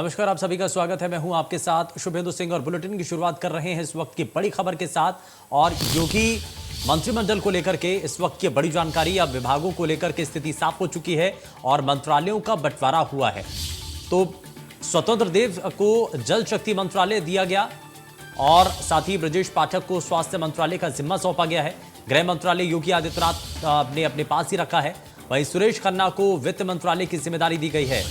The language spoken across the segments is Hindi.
नमस्कार, आप सभी का स्वागत है। मैं हूं आपके साथ शुभेंदु सिंह और बुलेटिन की शुरुआत कर रहे हैं इस वक्त की बड़ी खबर के साथ। और योगी मंत्रिमंडल को लेकर के इस वक्त की बड़ी जानकारी, अब विभागों को लेकर के स्थिति साफ हो चुकी है और मंत्रालयों का बंटवारा हुआ है। तो स्वतंत्र देव को जल शक्ति मंत्रालय दिया गया और साथ ही ब्रजेश पाठक को स्वास्थ्य मंत्रालय का जिम्मा सौंपा गया है। गृह मंत्रालय योगी आदित्यनाथ ने अपने पास ही रखा है। वहीं सुरेश खन्ना को वित्त मंत्रालय की जिम्मेदारी दी गई है।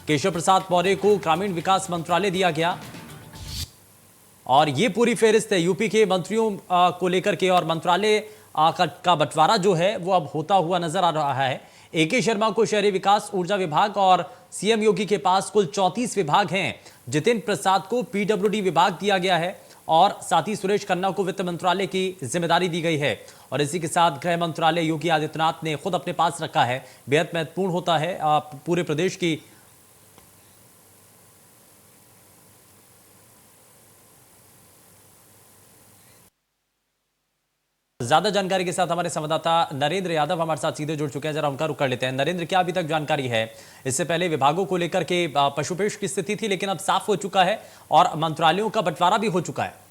केशव प्रसाद मौर्य को ग्रामीण विकास मंत्रालय दिया गया। और ये पूरी फेहरिस्त है यूपी के मंत्रियों को लेकर के। और मंत्रालय का बंटवारा जो है वो अब होता हुआ नजर आ रहा है। एके शर्मा को शहरी विकास ऊर्जा विभाग और सीएम योगी के पास कुल 34 विभाग हैं। जितेंद्र प्रसाद को पीडब्ल्यूडी विभाग दिया गया है और साथ ही सुरेश खन्ना को वित्त मंत्रालय की जिम्मेदारी दी गई है। और इसी के साथ गृह मंत्रालय योगी आदित्यनाथ ने खुद अपने पास रखा है। बेहद महत्वपूर्ण होता है पूरे प्रदेश की ज्यादा जानकारी के साथ हमारे संवाददाता नरेंद्र यादव हमारे साथ सीधे जुड़ चुके हैं। जरा उनका रुख कर लेते हैं। नरेंद्र, क्या अभी तक जानकारी है? इससे पहले विभागों को लेकर के पशुपेश की स्थिति थी, लेकिन अब साफ हो चुका है और मंत्रालयों का बंटवारा भी हो चुका है।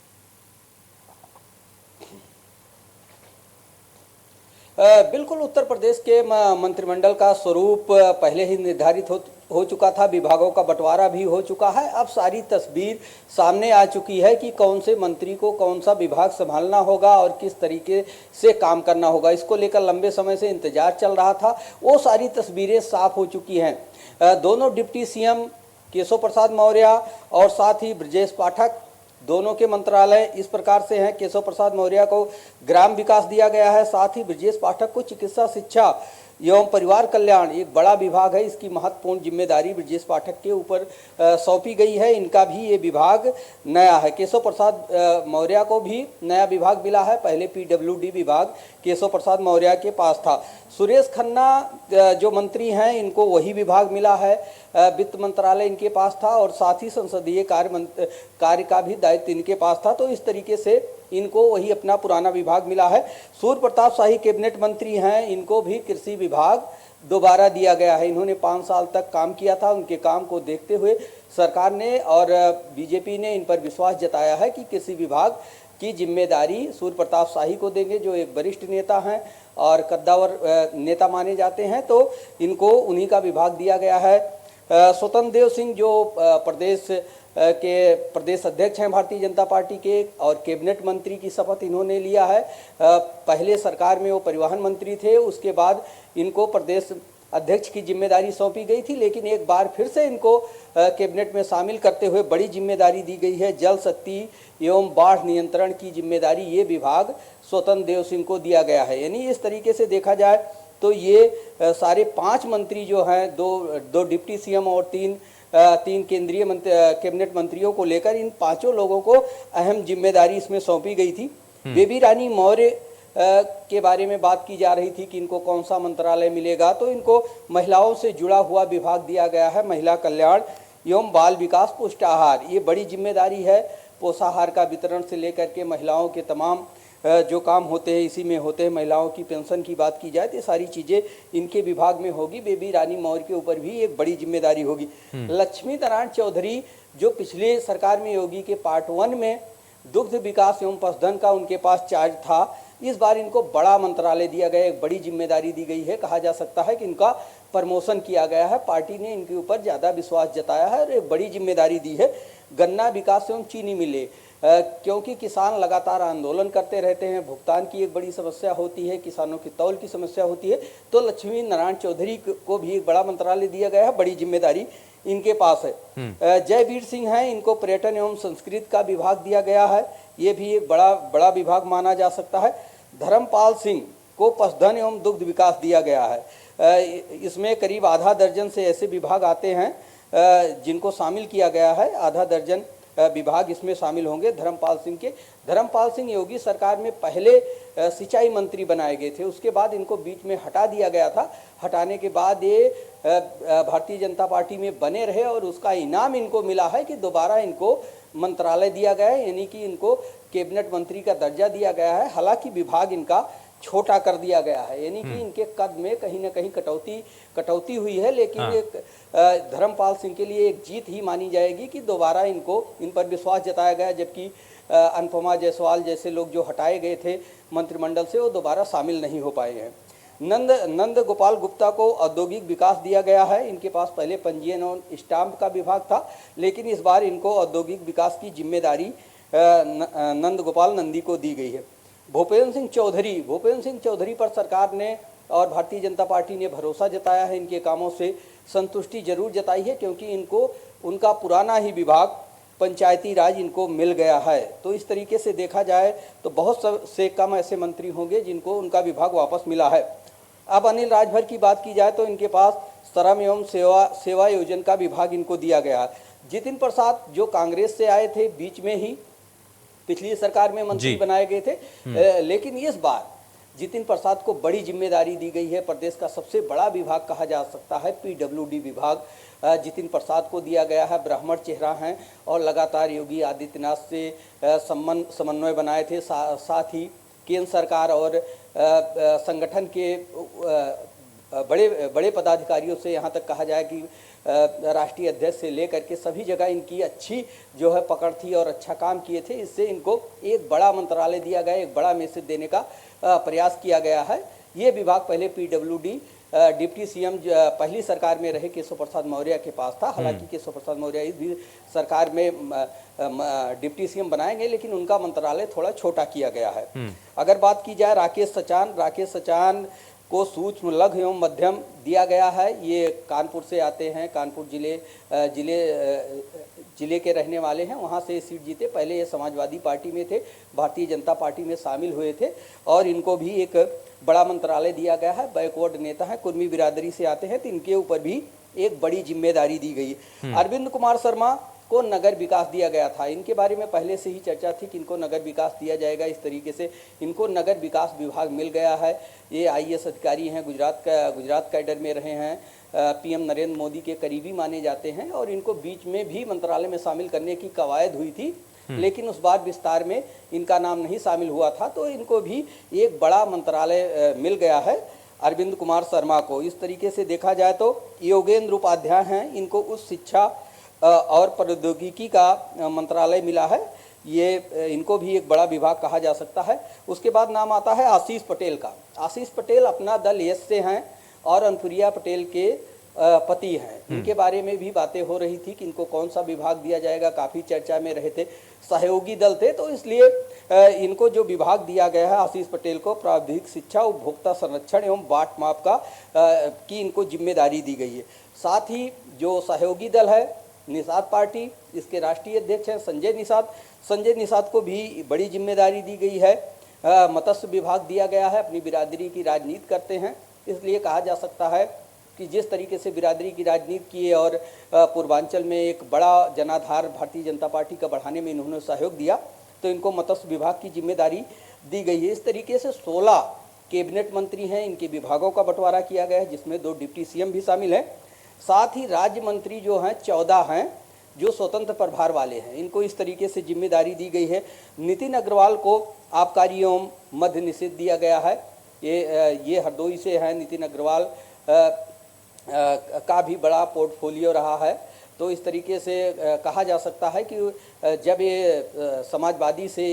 बिल्कुल, उत्तर प्रदेश के मंत्रिमंडल का स्वरूप पहले ही निर्धारित हो चुका था। विभागों का बंटवारा भी हो चुका है। अब सारी तस्वीर सामने आ चुकी है कि कौन से मंत्री को कौन सा विभाग संभालना होगा और किस तरीके से काम करना होगा। इसको लेकर लंबे समय से इंतजार चल रहा था। वो सारी तस्वीरें साफ हो चुकी हैं। दोनों डिप्टी सीएम केशव प्रसाद मौर्य और साथ ही ब्रजेश पाठक, दोनों के मंत्रालय इस प्रकार से हैं। केशव प्रसाद मौर्य को ग्राम विकास दिया गया है, साथ ही ब्रजेश पाठक को चिकित्सा शिक्षा एवं परिवार कल्याण, एक बड़ा विभाग है, इसकी महत्वपूर्ण जिम्मेदारी ब्रजेश पाठक के ऊपर सौंपी गई है। इनका भी ये विभाग नया है। केशव प्रसाद मौर्य को भी नया विभाग मिला है। पहले पीडब्ल्यूडी विभाग केशव प्रसाद मौर्य के पास था। सुरेश खन्ना जो मंत्री हैं, इनको वही विभाग मिला है। वित्त मंत्रालय इनके पास था और साथ ही संसदीय कार्य का भी दायित्व इनके पास था। तो इस तरीके से इनको वही अपना पुराना विभाग मिला है। सूर्य प्रताप शाही कैबिनेट मंत्री हैं, इनको भी कृषि विभाग दोबारा दिया गया है। इन्होंने 5 साल तक काम किया था। उनके काम को देखते हुए सरकार ने और बीजेपी ने इन पर विश्वास जताया है कि कृषि विभाग की जिम्मेदारी सूर्य प्रताप शाही को देंगे, जो एक वरिष्ठ नेता हैं और कद्दावर नेता माने जाते हैं। तो इनको उन्हीं का विभाग दिया गया है। स्वतंत्र देव सिंह जो प्रदेश अध्यक्ष हैं भारतीय जनता पार्टी के और कैबिनेट मंत्री की शपथ इन्होंने लिया है। पहले सरकार में वो परिवहन मंत्री थे, उसके बाद इनको प्रदेश अध्यक्ष की जिम्मेदारी सौंपी गई थी, लेकिन एक बार फिर से इनको कैबिनेट में शामिल करते हुए बड़ी जिम्मेदारी दी गई है। जल शक्ति एवं बाढ़ नियंत्रण की जिम्मेदारी ये विभाग स्वतंत्र देव सिंह को दिया गया है। यानी इस तरीके से देखा जाए तो ये सारे 5 मंत्री जो हैं, दो डिप्टी सीएम और तीन केंद्रीय कैबिनेट मंत्रियों को लेकर इन 5 लोगों को अहम जिम्मेदारी इसमें सौंपी गई थी। बेबी रानी मौर्य के बारे में बात की जा रही थी कि इनको कौन सा मंत्रालय मिलेगा, तो इनको महिलाओं से जुड़ा हुआ विभाग दिया गया है। महिला कल्याण एवं बाल विकास पुष्टाहार, ये बड़ी जिम्मेदारी है। पोषाहार का वितरण से लेकर के महिलाओं के तमाम जो काम होते हैं इसी में होते हैं। महिलाओं की पेंशन की बात की जाए तो सारी चीज़ें इनके विभाग में होगी। बेबी रानी मौर्य के ऊपर भी एक बड़ी जिम्मेदारी होगी। लक्ष्मी नारायण चौधरी जो पिछले सरकार में योगी के पार्ट 1 में दुग्ध विकास एवं पशुधन का उनके पास चार्ज था, इस बार इनको बड़ा मंत्रालय दिया गया, एक बड़ी जिम्मेदारी दी गई है। कहा जा सकता है कि इनका प्रमोशन किया गया है। पार्टी ने इनके ऊपर ज़्यादा विश्वास जताया है और एक बड़ी जिम्मेदारी दी है। गन्ना विकास एवं चीनी मिले, क्योंकि किसान लगातार आंदोलन करते रहते हैं, भुगतान की एक बड़ी समस्या होती है, किसानों की तौल की समस्या होती है, तो लक्ष्मी नारायण चौधरी को भी एक बड़ा मंत्रालय दिया गया है। बड़ी जिम्मेदारी इनके पास है। जयवीर सिंह हैं, इनको पर्यटन एवं संस्कृति का विभाग दिया गया है। ये भी एक बड़ा विभाग माना जा सकता है। धर्मपाल सिंह को पशुधन एवं दुग्ध विकास दिया गया है। इसमें करीब आधा दर्जन से ऐसे विभाग आते हैं जिनको शामिल किया गया है। आधा दर्जन विभाग इसमें शामिल होंगे धर्मपाल सिंह योगी सरकार में पहले सिंचाई मंत्री बनाए गए थे, उसके बाद इनको बीच में हटा दिया गया था। हटाने के बाद ये भारतीय जनता पार्टी में बने रहे और उसका इनाम इनको मिला है कि दोबारा इनको मंत्रालय दिया गया है, यानी कि इनको कैबिनेट मंत्री का दर्जा दिया गया है। हालांकि विभाग इनका छोटा कर दिया गया है, यानी कि इनके कद में कहीं ना कहीं कटौती हुई है। लेकिन एक धर्मपाल सिंह के लिए एक जीत ही मानी जाएगी कि दोबारा इन पर विश्वास जताया गया, जबकि अनुपमा जायसवाल जैसे लोग जो हटाए गए थे मंत्रिमंडल से वो दोबारा शामिल नहीं हो पाए हैं। नंद गोपाल गुप्ता को औद्योगिक विकास दिया गया है। इनके पास पहले पंजीयन और स्टाम्प का विभाग था, लेकिन इस बार इनको औद्योगिक विकास की जिम्मेदारी नंद गोपाल नंदी को दी गई है। भूपेंद्र सिंह चौधरी पर सरकार ने और भारतीय जनता पार्टी ने भरोसा जताया है। इनके कामों से संतुष्टि जरूर जताई है, क्योंकि इनको उनका पुराना ही विभाग पंचायती राज इनको मिल गया है। तो इस तरीके से देखा जाए तो बहुत से कम ऐसे मंत्री होंगे जिनको उनका विभाग वापस मिला है। अब अनिल राजभर की बात की जाए तो इनके पास श्रम एवं सेवा योजना का विभाग इनको दिया गया है। जितिन प्रसाद जो कांग्रेस से आए थे, बीच में ही पिछली सरकार में मंत्री बनाए गए थे, लेकिन इस बार जितिन प्रसाद को बड़ी जिम्मेदारी दी गई है। प्रदेश का सबसे बड़ा विभाग कहा जा सकता है पीडब्ल्यूडी विभाग जितिन प्रसाद को दिया गया है। ब्राह्मण चेहरा हैं और लगातार योगी आदित्यनाथ से समन्वय बनाए थे। साथ ही केंद्र सरकार और संगठन के बड़े पदाधिकारियों से, यहाँ तक कहा जाए कि राष्ट्रीय अध्यक्ष से लेकर के सभी जगह इनकी अच्छी जो है पकड़ थी और अच्छा काम किए थे। इससे इनको एक बड़ा मंत्रालय दिया गया, एक बड़ा मैसेज देने का प्रयास किया गया है। ये विभाग पहले पीडब्ल्यूडी डिप्टी सीएम पहली सरकार में रहे केशव प्रसाद मौर्य के पास था। हालांकि केशव प्रसाद मौर्य इस भी सरकार में डिप्टी सीएम बनाएंगे, लेकिन उनका मंत्रालय थोड़ा छोटा किया गया है। अगर बात की जाए राकेश सचान को सूक्ष्म, लघु एवं मध्यम दिया गया है। ये कानपुर से आते हैं, कानपुर जिले के रहने वाले हैं, वहाँ से सीट जीते। पहले ये समाजवादी पार्टी में थे, भारतीय जनता पार्टी में शामिल हुए थे और इनको भी एक बड़ा मंत्रालय दिया गया है। बैकवर्ड नेता है, कुर्मी बिरादरी से आते हैं, तो इनके ऊपर भी एक बड़ी जिम्मेदारी दी गई है। अरविंद कुमार शर्मा को नगर विकास दिया गया था। इनके बारे में पहले से ही चर्चा थी कि इनको नगर विकास दिया जाएगा। इस तरीके से इनको नगर विकास विभाग मिल गया है। ये आईएएस अधिकारी हैं, गुजरात कैडर में रहे हैं, पीएम नरेंद्र मोदी के करीबी माने जाते हैं और इनको बीच में भी मंत्रालय में शामिल करने की कवायद हुई थी, लेकिन उस बार विस्तार में इनका नाम नहीं शामिल हुआ था। तो इनको भी एक बड़ा मंत्रालय मिल गया है अरविंद कुमार शर्मा को। इस तरीके से देखा जाए तो योगेंद्र उपाध्याय हैं, इनको उच्च शिक्षा और प्रौद्योगिकी का मंत्रालय मिला है। ये इनको भी एक बड़ा विभाग कहा जा सकता है। उसके बाद नाम आता है आशीष पटेल का। आशीष पटेल अपना दल यश से हैं और अनुप्रिया पटेल के पति हैं। इनके बारे में भी बातें हो रही थी कि इनको कौन सा विभाग दिया जाएगा, काफ़ी चर्चा में रहे थे। सहयोगी दल थे, तो इसलिए इनको जो विभाग दिया गया है आशीष पटेल को प्राविधिक शिक्षा, उपभोक्ता संरक्षण एवं बाट माप की इनको जिम्मेदारी दी गई है। साथ ही जो सहयोगी दल है निषाद पार्टी, इसके राष्ट्रीय अध्यक्ष हैं संजय निषाद को भी बड़ी जिम्मेदारी दी गई है। मत्स्य विभाग दिया गया है। अपनी बिरादरी की राजनीति करते हैं, इसलिए कहा जा सकता है कि जिस तरीके से बिरादरी की राजनीति की और पूर्वांचल में एक बड़ा जनाधार भारतीय जनता पार्टी का बढ़ाने में इन्होंने सहयोग दिया, तो इनको मत्स्य विभाग की जिम्मेदारी दी गई है। इस तरीके से 16 कैबिनेट मंत्री हैं, इनके विभागों का बंटवारा किया गया है, जिसमें 2 डिप्टी सीएम भी शामिल हैं। साथ ही राज्य मंत्री जो हैं 14 हैं, जो स्वतंत्र प्रभार वाले हैं, इनको इस तरीके से जिम्मेदारी दी गई है। नितिन अग्रवाल को आबकारी एवं मद्य निषेध दिया गया है। ये हरदोई से हैं। नितिन अग्रवाल का भी बड़ा पोर्टफोलियो रहा है। तो इस तरीके से कहा जा सकता है कि जब ये समाजवादी से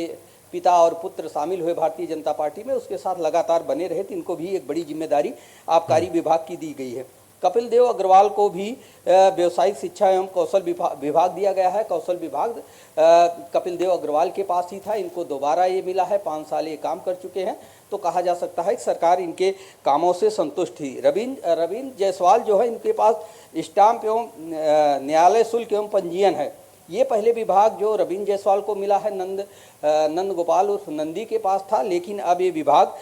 पिता और पुत्र शामिल हुए भारतीय जनता पार्टी में, उसके साथ लगातार बने रहे, तो इनको भी एक बड़ी जिम्मेदारी आबकारी विभाग की दी गई है। कपिल देव अग्रवाल को भी व्यावसायिक शिक्षा एवं कौशल विभाग दिया गया है। कौशल विभाग कपिल देव अग्रवाल के पास ही था, इनको दोबारा ये मिला है। 5 साल ये काम कर चुके हैं, तो कहा जा सकता है कि सरकार इनके कामों से संतुष्ट थी। रविंद्र जायसवाल जो है, इनके पास स्टाम्प एवं न्यायालय शुल्क एवं पंजीयन है। ये पहले विभाग जो रविंद्र जायसवाल को मिला है नंद गोपाल उर्फ नंदी के पास था, लेकिन अब ये विभाग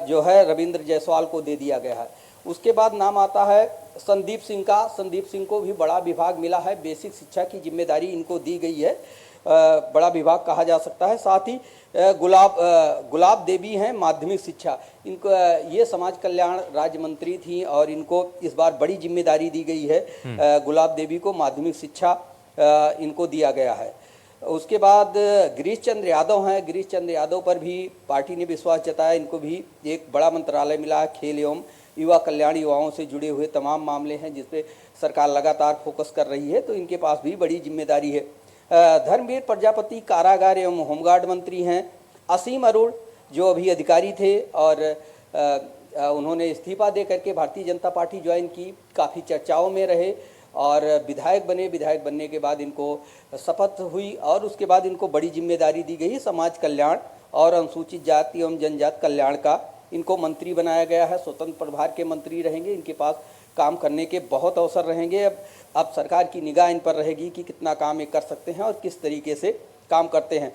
जो है रविंद्र जायसवाल को दे दिया गया है। उसके बाद नाम आता है संदीप सिंह का। संदीप सिंह को भी बड़ा विभाग मिला है, बेसिक शिक्षा की जिम्मेदारी इनको दी गई है, बड़ा विभाग कहा जा सकता है। साथ ही गुलाब देवी हैं, माध्यमिक शिक्षा, इनको ये समाज कल्याण राज्य मंत्री थी और इनको इस बार बड़ी जिम्मेदारी दी गई है। गुलाब देवी को माध्यमिक शिक्षा इनको दिया गया है। उसके बाद गिरीश चंद्र यादव हैं, गिरीश चंद्र यादव पर भी पार्टी ने विश्वास जताया। इनको भी एक बड़ा मंत्रालय मिला है, खेल एवं युवा कल्याण, युवाओं से जुड़े हुए तमाम मामले हैं जिस पे सरकार लगातार फोकस कर रही है, तो इनके पास भी बड़ी जिम्मेदारी है। धर्मवीर प्रजापति कारागार एवं होमगार्ड मंत्री हैं। असीम अरुण जो अभी अधिकारी थे और उन्होंने इस्तीफा दे करके भारतीय जनता पार्टी ज्वाइन की, काफ़ी चर्चाओं में रहे और विधायक बने। विधायक बनने के बाद इनको शपथ हुई और उसके बाद इनको बड़ी जिम्मेदारी दी गई, समाज कल्याण और अनुसूचित जाति एवं जनजाति कल्याण का इनको मंत्री बनाया गया है। स्वतंत्र प्रभार के मंत्री रहेंगे, इनके पास काम करने के बहुत अवसर रहेंगे। अब सरकार की निगाह इन पर रहेगी कि कितना काम ये कर सकते हैं और किस तरीके से काम करते हैं।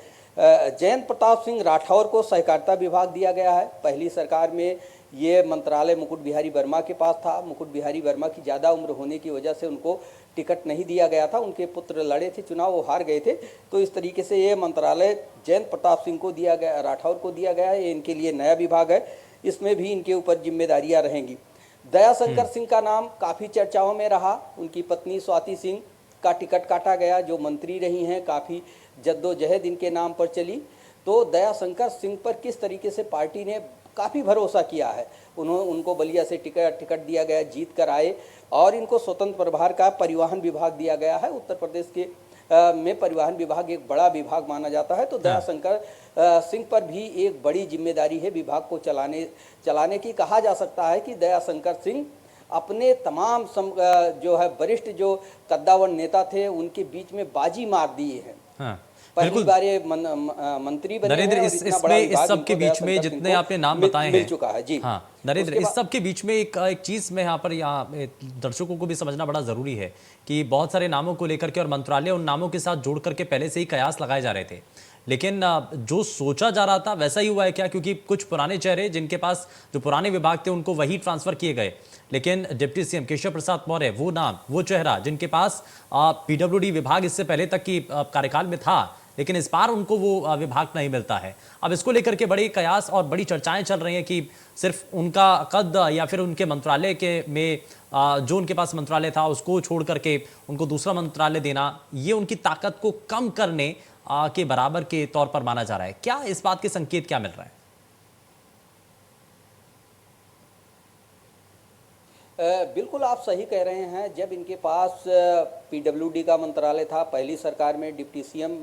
जयंत प्रताप सिंह राठौर को सहकारिता विभाग दिया गया है। पहली सरकार में ये मंत्रालय मुकुट बिहारी वर्मा के पास था। मुकुट बिहारी वर्मा की ज़्यादा उम्र होने की वजह से उनको टिकट नहीं दिया गया था। उनके पुत्र लड़े थे चुनाव, वो हार गए थे, तो इस तरीके से ये मंत्रालय जयंत प्रताप सिंह को दिया गया, राठौर को दिया गया है। ये इनके लिए नया विभाग है, इसमें भी इनके ऊपर जिम्मेदारियाँ रहेंगी। दयाशंकर सिंह का नाम काफ़ी चर्चाओं में रहा। उनकी पत्नी स्वाति सिंह का टिकट काटा गया, जो मंत्री रही हैं, काफ़ी जद्दोजहद इनके नाम पर चली। तो दयाशंकर सिंह पर किस तरीके से पार्टी ने काफ़ी भरोसा किया है। उनको बलिया से टिकट दिया गया, जीत कर आए और इनको स्वतंत्र प्रभार का परिवहन विभाग दिया गया है। उत्तर प्रदेश के में परिवहन विभाग एक बड़ा विभाग माना जाता है, तो दयाशंकर सिंह पर भी एक बड़ी जिम्मेदारी है विभाग को चलाने की। कहा जा सकता है कि दयाशंकर सिंह अपने तमाम जो है वरिष्ठ जो कद्दावर नेता थे उनके बीच में बाजी मार दिए हैं। हाँ, पहली बार ये मंत्री बने नरेंद्र, हैं इसमें इस सब के बीच में जितने आपने नाम बताए हैं मिल चुका है जी। हाँ नरेंद्र, इस सब के बीच में एक चीज में यहाँ दर्शकों को भी समझना बड़ा जरूरी है कि बहुत सारे नामों को लेकर के और मंत्रालय उन नामों के साथ जोड़ करके पहले से ही कयास लगाए जा रहे थे, लेकिन जो सोचा जा रहा था वैसा ही हुआ है क्या? क्योंकि कुछ पुराने चेहरे जिनके पास जो पुराने विभाग थे उनको वही ट्रांसफर किए गए, लेकिन डिप्टी सीएम केशव प्रसाद मौर्य वो नाम, वो चेहरा जिनके पास पीडब्ल्यूडी विभाग इससे पहले तक की कार्यकाल में था, लेकिन इस बार उनको वो विभाग नहीं मिलता है। अब इसको लेकर के बड़ी कयास और बड़ी चर्चाएं चल रही हैं कि सिर्फ उनका कद या फिर उनके मंत्रालय के में जो उनके पास मंत्रालय था उसको छोड़ करके उनको दूसरा मंत्रालय देना, ये उनकी ताकत को कम करने के बराबर के तौर पर माना जा रहा है। क्या इस बात के संकेत क्या मिल रहा है? बिल्कुल आप सही कह रहे हैं। जब इनके पास पीडब्ल्यूडी का मंत्रालय था, पहली सरकार में डिप्टी सीएम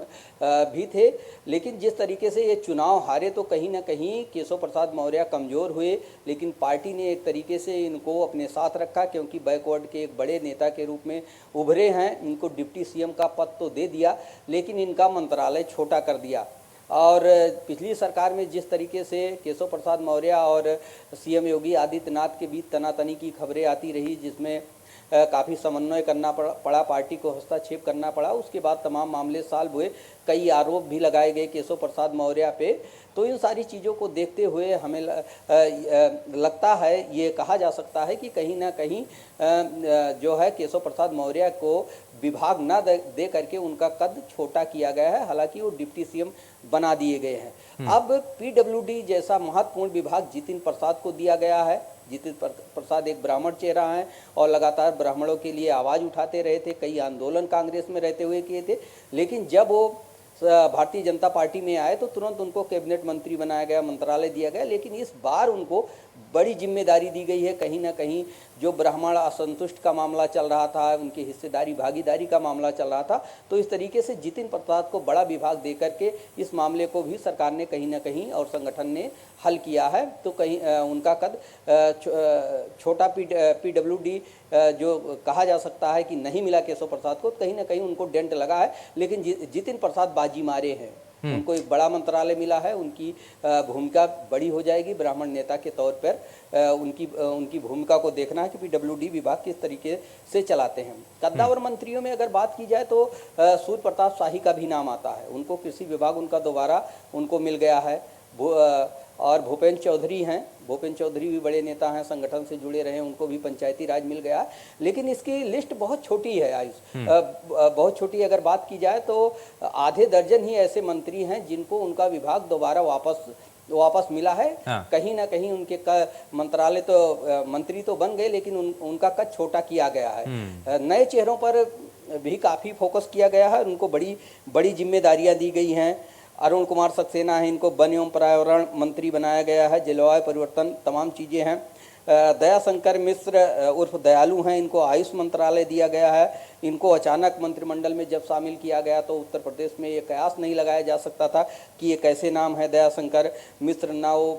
भी थे, लेकिन जिस तरीके से ये चुनाव हारे तो कहीं ना कहीं केशव प्रसाद मौर्य कमज़ोर हुए, लेकिन पार्टी ने एक तरीके से इनको अपने साथ रखा क्योंकि बैकवर्ड के एक बड़े नेता के रूप में उभरे हैं। इनको डिप्टी सीएम का पद तो दे दिया, लेकिन इनका मंत्रालय छोटा कर दिया। और पिछली सरकार में जिस तरीके से केशव प्रसाद मौर्य और सीएम योगी आदित्यनाथ के बीच तनातनी की खबरें आती रही, जिसमें काफ़ी समन्वय करना पड़ा, पार्टी को हस्तक्षेप करना पड़ा, उसके बाद तमाम मामले सॉल्व हुए, कई आरोप भी लगाए गए केशव प्रसाद मौर्य पे। तो इन सारी चीज़ों को देखते हुए हमें लगता है, ये कहा जा सकता है कि कहीं ना कहीं जो है केशव प्रसाद मौर्य को विभाग न दे करके उनका कद छोटा किया गया है। हालांकि वो डिप्टी सीएम बना दिए गए हैं। अब पीडब्ल्यूडी जैसा महत्वपूर्ण विभाग जितिन प्रसाद को दिया गया है। जितिन प्रसाद एक ब्राह्मण चेहरा हैं और लगातार ब्राह्मणों के लिए आवाज़ उठाते रहे थे, कई आंदोलन कांग्रेस में रहते हुए किए थे, लेकिन जब वो भारतीय जनता पार्टी में आए तो तुरंत उनको कैबिनेट मंत्री बनाया गया, मंत्रालय दिया गया। लेकिन इस बार उनको बड़ी जिम्मेदारी दी गई है। कहीं ना कहीं जो ब्राह्मण असंतुष्ट का मामला चल रहा था, उनकी हिस्सेदारी भागीदारी का मामला चल रहा था, तो इस तरीके से जितिन प्रसाद को बड़ा विभाग दे करके इस मामले को भी सरकार ने कहीं ना कहीं और संगठन ने हल किया है। तो कहीं उनका कद छोटा पीडब्ल्यूडी जो कहा जा सकता है कि नहीं मिला केशव प्रसाद को, कहीं ना कहीं उनको डेंट लगा है। लेकिन जितिन प्रसाद बाजी मारे हैं, उनको एक बड़ा मंत्रालय मिला है, उनकी भूमिका बड़ी हो जाएगी। ब्राह्मण नेता के तौर पर उनकी भूमिका को देखना है कि पीडब्ल्यूडी विभाग किस तरीके से चलाते हैं। कद्दावर मंत्रियों में अगर बात की जाए तो सूर्य प्रताप शाही का भी नाम आता है। उनको कृषि विभाग उनका दोबारा उनको मिल गया है। और भूपेंद्र चौधरी हैं, भूपेंद्र चौधरी भी बड़े नेता हैं, संगठन से जुड़े रहे, उनको भी पंचायती राज मिल गया। लेकिन इसकी लिस्ट बहुत छोटी है आयुष, बहुत छोटी। अगर बात की जाए तो आधे दर्जन ही ऐसे मंत्री हैं जिनको उनका विभाग दोबारा वापस मिला है। हाँ। कहीं ना कहीं उनके मंत्रालय तो मंत्री तो बन गए, लेकिन उनका कद छोटा किया गया है। नए चेहरों पर भी काफ़ी फोकस किया गया है। उनको बड़ी बड़ी जिम्मेदारियां दी गई हैं। अरुण कुमार सक्सेना है, इनको वन एवं पर्यावरण मंत्री बनाया गया है। जलवायु परिवर्तन तमाम चीज़ें हैं। दयाशंकर मिश्र उर्फ दयालु हैं, इनको आयुष मंत्रालय दिया गया है। इनको अचानक मंत्रिमंडल में जब शामिल किया गया तो उत्तर प्रदेश में ये कयास नहीं लगाया जा सकता था कि ये कैसे नाम है दयाशंकर मिश्र। ना वो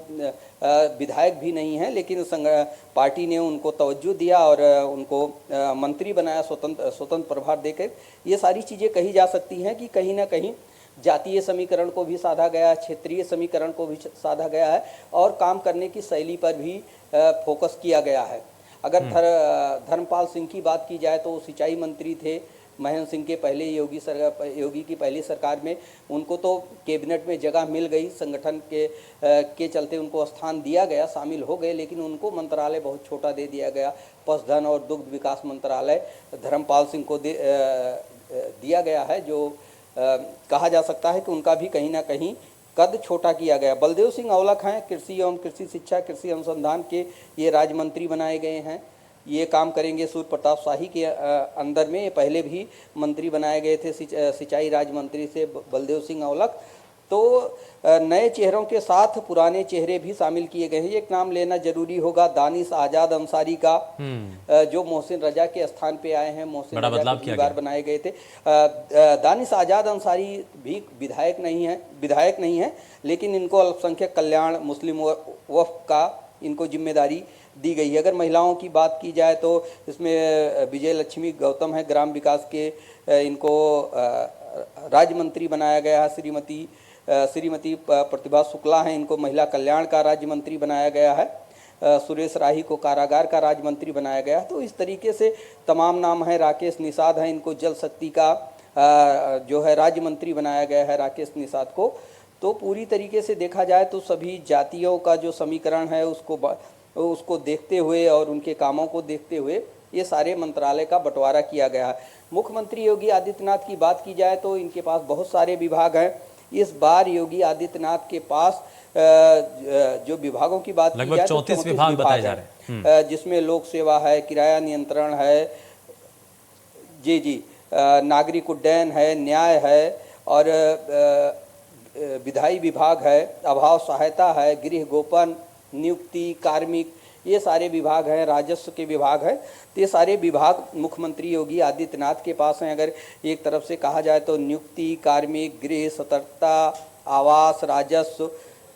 विधायक भी नहीं है, लेकिन पार्टी ने उनको तवज्जो दिया और उनको मंत्री बनाया स्वतंत्र प्रभार देकर। ये सारी चीज़ें कही जा सकती हैं कि कहीं ना कहीं जातीय समीकरण को भी साधा गया, क्षेत्रीय समीकरण को भी साधा गया है और काम करने की शैली पर भी फोकस किया गया है। अगर धर्मपाल सिंह की बात की जाए तो वो सिंचाई मंत्री थे महेंद्र सिंह के पहले योगी की पहली सरकार में। उनको तो कैबिनेट में जगह मिल गई, संगठन के चलते उनको स्थान दिया गया, शामिल हो गए, लेकिन उनको मंत्रालय बहुत छोटा दे दिया गया। पशुधन और दुग्ध विकास मंत्रालय धर्मपाल सिंह को दिया गया है, जो कहा जा सकता है कि उनका भी कहीं ना कहीं कद छोटा किया गया। बलदेव सिंह औलख हैं, कृषि एवं कृषि शिक्षा कृषि अनुसंधान के ये राज्य मंत्री बनाए गए हैं। ये काम करेंगे सूर्य प्रताप शाही के अंदर में। ये पहले भी मंत्री बनाए गए थे सिंचाई राज्य मंत्री से बलदेव सिंह औलख। तो नए चेहरों के साथ पुराने चेहरे भी शामिल किए गए हैं। एक नाम लेना जरूरी होगा दानिश आजाद अंसारी का, जो मोहसिन रजा के स्थान पे आए हैं। मोहसिन रजा पिछली बार बनाए गए थे। दानिश आजाद अंसारी भी विधायक नहीं है, लेकिन इनको अल्पसंख्यक कल्याण मुस्लिम वक्फ का इनको जिम्मेदारी दी गई है। अगर महिलाओं की बात की जाए तो इसमें विजय लक्ष्मी गौतम है, ग्राम विकास के, इनको राज्य मंत्री बनाया गया है। श्रीमती प्रतिभा शुक्ला हैं, इनको महिला कल्याण का राज्य मंत्री बनाया गया है। सुरेश राही को कारागार का राज्य मंत्री बनाया गया है। तो इस तरीके से तमाम नाम हैं। राकेश निषाद हैं, इनको जल शक्ति का जो है राज्य मंत्री बनाया गया है राकेश निषाद को। तो पूरी तरीके से देखा जाए तो सभी जातियों का जो समीकरण है उसको देखते हुए और उनके कामों को देखते हुए ये सारे मंत्रालय का बंटवारा किया गया है। मुख्यमंत्री योगी आदित्यनाथ की बात की जाए तो इनके पास बहुत सारे विभाग हैं। इस बार योगी आदित्यनाथ के पास जो विभागों की बात की जाए तो 34 विभाग बताए जा रहे हैं, जिसमें लोक सेवा है, किराया नियंत्रण है, नागरिक उड्डयन है, न्याय है और विधायी विभाग है, अभाव सहायता है, गृह गोपन, नियुक्ति, कार्मिक, ये सारे विभाग हैं, राजस्व के विभाग हैं। तो ये सारे विभाग मुख्यमंत्री योगी आदित्यनाथ के पास हैं। अगर एक तरफ से कहा जाए तो नियुक्ति, कार्मिक, गृह, सतर्कता, आवास, राजस्व,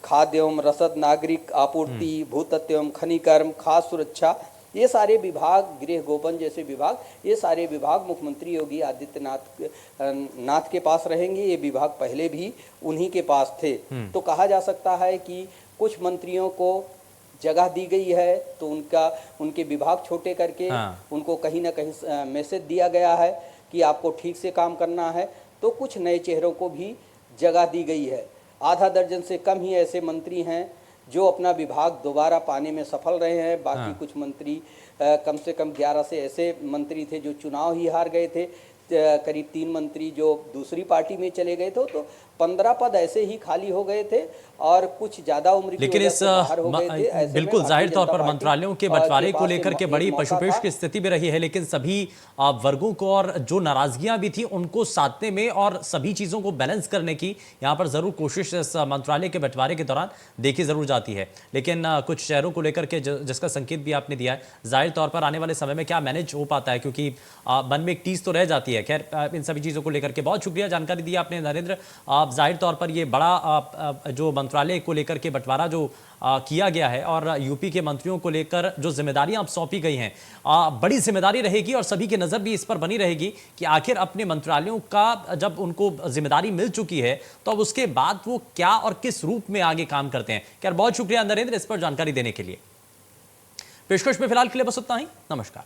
खाद्य एवं रसद, नागरिक आपूर्ति, भूतत्व एवं खनिकर्म, खाद्य सुरक्षा, ये सारे विभाग, गृह गोपन जैसे विभाग, ये सारे विभाग मुख्यमंत्री योगी आदित्यनाथ के पास रहेंगे। ये विभाग पहले भी उन्हीं के पास थे। तो कहा जा सकता है कि कुछ मंत्रियों को जगह दी गई है तो उनके विभाग छोटे करके उनको कहीं ना कहीं मैसेज दिया गया है कि आपको ठीक से काम करना है। तो कुछ नए चेहरों को भी जगह दी गई है। आधा दर्जन से कम ही ऐसे मंत्री हैं जो अपना विभाग दोबारा पाने में सफल रहे हैं। बाकी कुछ मंत्री, कम से कम 11 से ऐसे मंत्री थे जो चुनाव ही हार गए थे। करीब 3 मंत्री जो दूसरी पार्टी में चले गए थे। तो 15 पद ऐसे ही खाली हो गए थे और कुछ ज्यादा उम्र की वजह से बाहर हो गए थे। बिल्कुल जाहिर तौर पर मंत्रालयों के बंटवारे को लेकर के बड़ी पशुपेश की स्थिति भी रही है, लेकिन सभी वर्गों को और जो नाराजगियां भी थी उनको साधने में और सभी चीजों को बैलेंस करने की यहाँ पर जरूर कोशिश इस मंत्रालय के बंटवारे के दौरान देखी जरूर जाती है। लेकिन कुछ शहरों को लेकर के जिसका संकेत भी आपने दिया है, जाहिर तौर पर आने वाले समय में क्या मैनेज हो पाता है, क्योंकि मन में एक टीस तो रह जाती है। खैर, इन सभी चीजों को लेकर के बहुत शुक्रिया, जानकारी दी आपने नरेंद्र। जाहिर तौर पर ये बड़ा जो मंत्रालय को लेकर के बंटवारा जो किया गया है और यूपी के मंत्रियों को लेकर जो जिम्मेदारियां अब सौंपी गई हैं, बड़ी जिम्मेदारी रहेगी और सभी की नजर भी इस पर बनी रहेगी कि आखिर अपने मंत्रालयों का जब उनको जिम्मेदारी मिल चुकी है तो अब उसके बाद वो क्या और किस रूप में आगे काम करते हैं। खैर, बहुत शुक्रिया नरेंद्र इस पर जानकारी देने के लिए। पेशकश में फिलहाल के लिए बस उतना ही। नमस्कार।